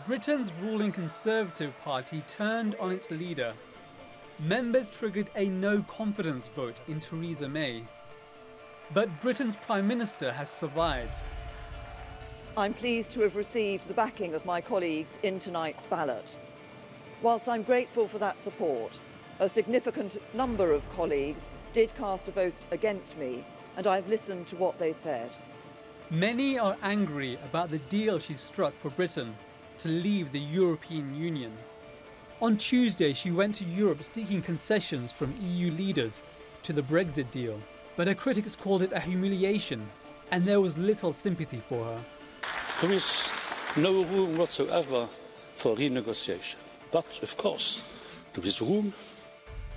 Britain's ruling Conservative Party turned on its leader. Members triggered a no-confidence vote in Theresa May. But Britain's Prime Minister has survived. I'm pleased to have received the backing of my colleagues in tonight's ballot. Whilst I'm grateful for that support, a significant number of colleagues did cast a vote against me, and I've listened to what they said. Many are angry about the deal she struck for Britain to leave the European Union. On Tuesday, she went to Europe seeking concessions from EU leaders to the Brexit deal, but her critics called it a humiliation, and there was little sympathy for her. There is no room whatsoever for renegotiation. But, of course, there is room,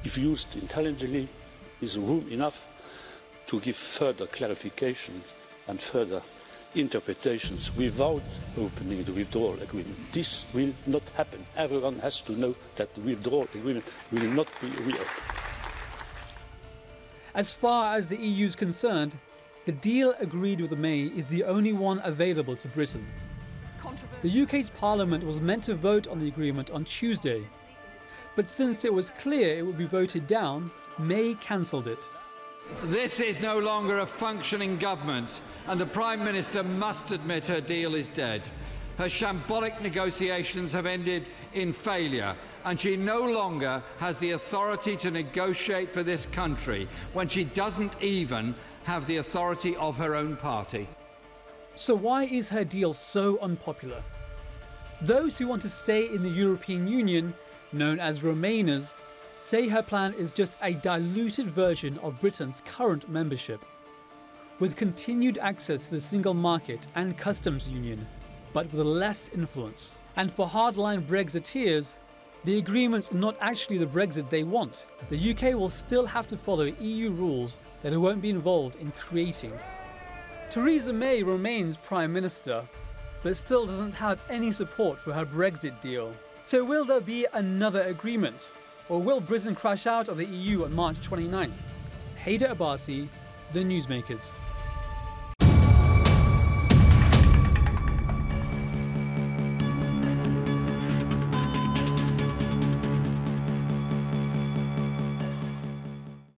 if used intelligently, is room enough to give further clarification and further interpretations without opening the withdrawal agreement. This will not happen. Everyone has to know that the withdrawal agreement will not be reopened. As far as the EU is concerned, the deal agreed with May is the only one available to Britain. The UK's Parliament was meant to vote on the agreement on Tuesday, but since it was clear it would be voted down, May cancelled it. This is no longer a functioning government, and the Prime Minister must admit her deal is dead. Her shambolic negotiations have ended in failure, and she no longer has the authority to negotiate for this country when she doesn't even have the authority of her own party. So why is her deal so unpopular? Those who want to stay in the European Union, known as Remainers, say her plan is just a diluted version of Britain's current membership, with continued access to the single market and customs union, but with less influence. And for hardline Brexiteers, the agreement's not actually the Brexit they want. The UK will still have to follow EU rules that it won't be involved in creating. Theresa May remains Prime Minister, but still doesn't have any support for her Brexit deal. So will there be another agreement? Or will Britain crash out of the EU on March 29th? Hyder Abbasi, The Newsmakers.